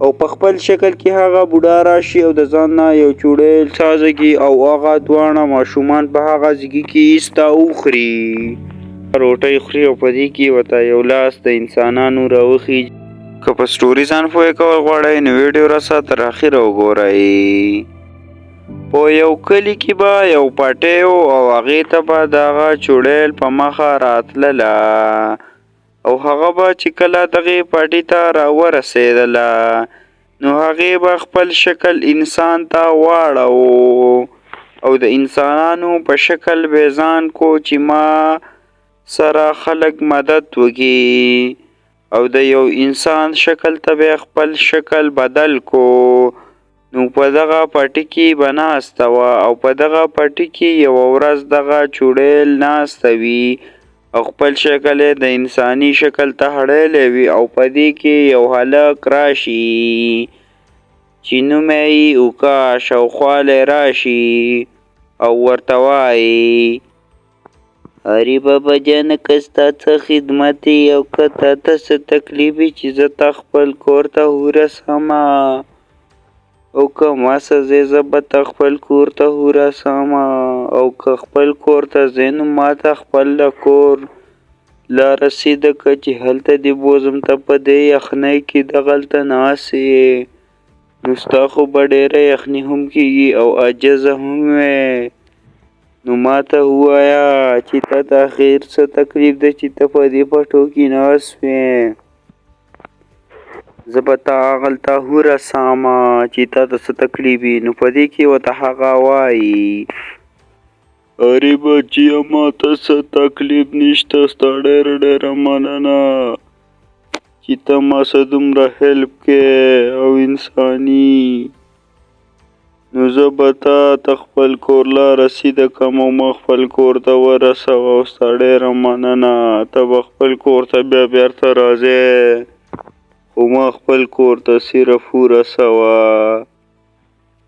او په خپل شکل کې هغه بوډا راشي او د ځان نه یو چوړیل تازه کړي او هغه دواړه ماشومان په هغه ځګي کې ایسته وخوري. روټۍ خوري او په دې کې ورته یو لاس د انسانانو راوخي. که په سټوري ځان پوه کول غواړئ نو ویډیو راسه تر اخره وګورئ. په یو کلي کې به یو پټی و او هغې ته به د هغه چوړیل په مخه راتلله او هغه به چې کله دغې پټي ته راورسېدله نو هغې به خپل شکل انسان ته واړو او د انسانانو په شکل به ځان کو چې ما سره خلک مدد وکړي او د یو انسان شکل ته به خپل شکل بدل کو. نو په دغه پټي کې به ناسته وه او په دغه پټي کې یوه ورځ دغه چوړیل ناسته وي او خپل شکل یې د انساني شکل ته هړیلی وي او په دې کې یو هلک راشي چې نوم یې اوکاش او خوالی راشي او ورته وایي ارې بابا جانه که ستا څه خدمت او که تا ته څه تکلیف وي چې زه تا خپل کور ته ورسومه او که ما څه ځې زه به تا خپل کور ته ورسومه او که خپل کور ته ځې نو ما ته خپل د کور لاره سیده که چې هلته دې بوځم ته په دې یخنۍ کې دغلته ناست یې نو ستا خو به ډېره یخني هم کېږي او عاجزه هم وې نو ما ته ووایه چې تا ته اخر څه تکلیف ده چې ته په دې پټو کې ناست وې زه به تا هغلته ورسومه چې تا ته څه تکلیف وي. نو په دې کې ورته هغه وایي ارې بچیه ما ته څه تکلیف نشته ستا ډېره مننه چې ته ما څه دومره هیلپ کې او انساني نو زه به تا ته خپل کور لاره سیده کړم او ما خپل کور ته ورسوه او ستا ډېره مننه ته به خپل کور ته بیا بیرته راځې خو ما خپل کور ته صرف ورسوه.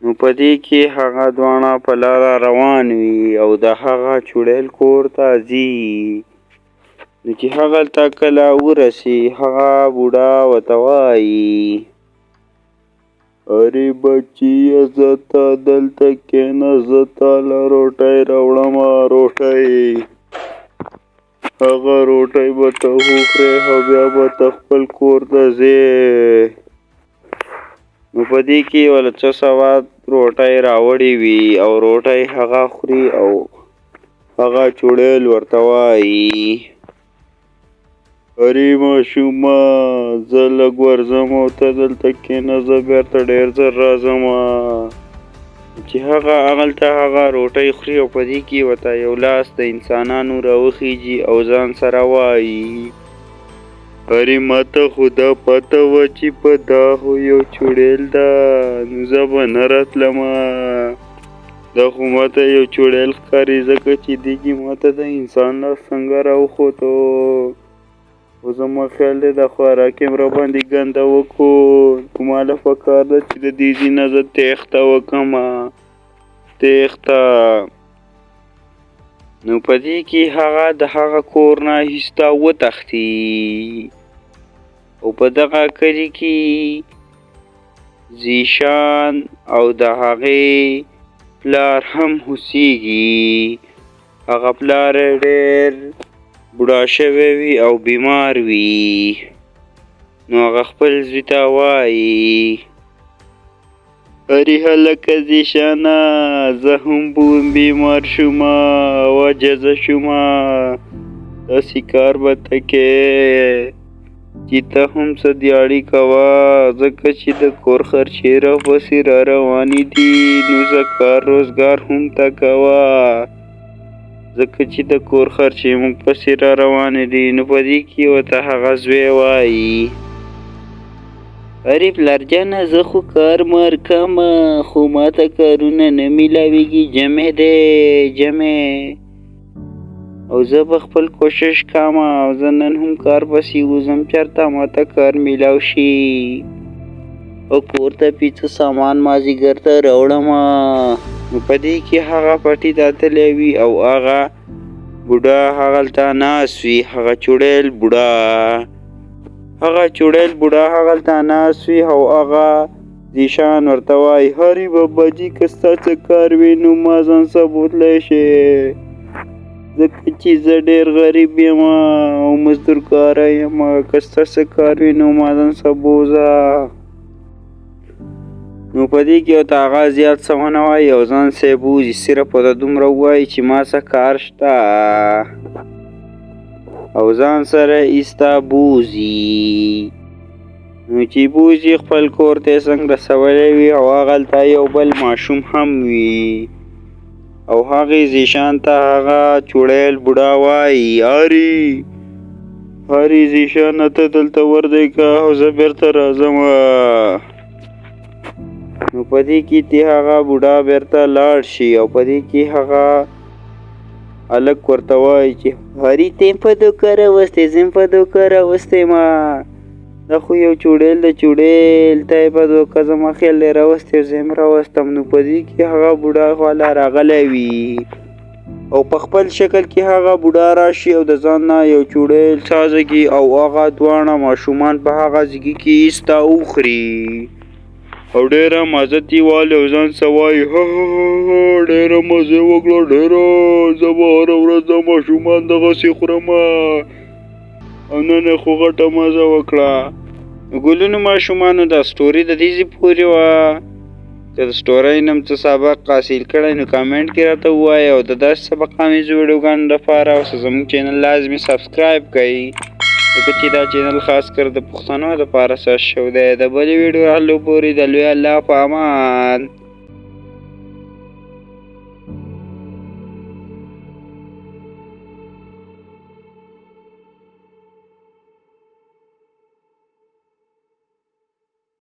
نو په دې کې هغه دواړه په لاره روان وي او د هغه چوړیل کور ته ځي. نو چې هغلته کله ورسي هغه بوډا ورته وایي ارې بچیه زه ته دلته کښېنه زه تاله روټۍ راوړمه روټۍ هغه روټۍ به ته وخورې او بیا به ته خپل کور ته ځې. نو په دې کې وله څه سوه روټۍ راوړې وي او روټۍ هغه خوري او هغه چوړیل ورته وایي ارې ماشومه زه لږ ورځم او ته دلته کښېنه زه بیرته ډېر ژر راځم. چې هغه هغلته هغه روټۍ خوري او په دې کې ورته یو لاس د انسانانو راوخیږي او ځان سره وایي ارې ماته خو دا پته وه چې په دا خو یو چوړیل ده نو زه به نه راتلمه دا خو ماته یو چوړیل ښکاري ځکه چې دې کې ماته د انسان لاس څنګه راوخوتو خو زما خیال دی دا خوراک یې راباندې ګنده وکړو نو ما له پکار ده چې د دې ځای نه زه تېښته وکړمه تېښته. نو په دې کې هغه د هغه کور نه ایسته وتښتي او په دغه کلي کې زیشان او د هغې پلار هم اوسېږي. هغه پلار یې ډېر بوډا شوی وي او بیمار وي. نو هغه خپل زوی ته وایي ارې هلکه زیشانه زه هم بیمار شومه او عاجزه شومه داسې کار به ته کې چې ته هم څه دیاړي کوه ځکه چې د کور خرچې راپسې را روانې دي نو زه کار روزګار هم ته کوه ځکه چې د کور خرچې موږ پسې را روانې دي. نو په دې کې ورته هغه زوی وایي ارې پلارجانه زه خو کار مار کومه خو ما ته کارونه نه میلاویږي جمع دی جمع او زه به خپل کوشش کوم او زه نن هم کار پسې وځم چېرته ما ته کار میلاو شي او کور ته پیڅه سامان مازدیګر ته راوړمه. نو په دې کې هغه پټي ته تللی وي او هغه بوډا هغلته ناست وي هغه چوړیل بوډا هغه چوړیل بوډا هغلته ناست وي او هغه زیشان ورته وایي هري بابا جي که ستا څه کار وي نو ما ځان ثبوتلی شې ځکه چې زه ډېر غریب یم او مزدور کاره یم که ستا څه کار وي نو ما ځان ثبوځه نو په دې کې ورته هغه زیات څه ونه وایي او ځان صاحب ووځي صرف ورته دومره ووایي چې ما څه کار شته او ځان سره ایسته بوځي نو چې بوځي خپل کور ته یې څنګ رسولی وي او هغلته یو بل ماشوم هم وي او هغې زیشان ته هغه چوړیل بوډا وایي هري زیشانه ته دلته وردی که او زه بېرته راځم نو په دې کې تی هغه بوډا بېرته لاړ شي او په دې کې هغه هلک ورته وایي چې هري ته یې په دوکه راوستی زه په دوکه راوستی ما دا خو یو چوړیل د چوړیل ته یې په دوکه زما خیال دی راوستی زه یې راوستم نو په دې کې هغه بوډا خواله راغلی وي او په خپل شکل کې هغه بوډا راشي او د ځان نه یو چوړیل سازږي او هغه دواړه ماشومان په هغه ځګي کې ایسته وخوري او ډېره مزه ترې والي او ځان څه وایي ډېره مزه یې وکړه ډېره زه به هره ورځ دا ماشومان دغسې خورم او نن یې خو غټه مزه وکړه ګلونو ماشومانو دا سټوري د دې ځای پورې وه که د سټورۍ نه څه سبق حاصل کړی نو کامنټ کې راته ووایه او د داسې سبقامیزو ویډیوګانو لپاره اوس زموږ چینل لازمي سبسکرایب کړئ ځکه چې دا چینل خاص کر د پښتنو لپاره ساز شوی دی د بلې ویډیو راغلو پورې د لوی الله په امان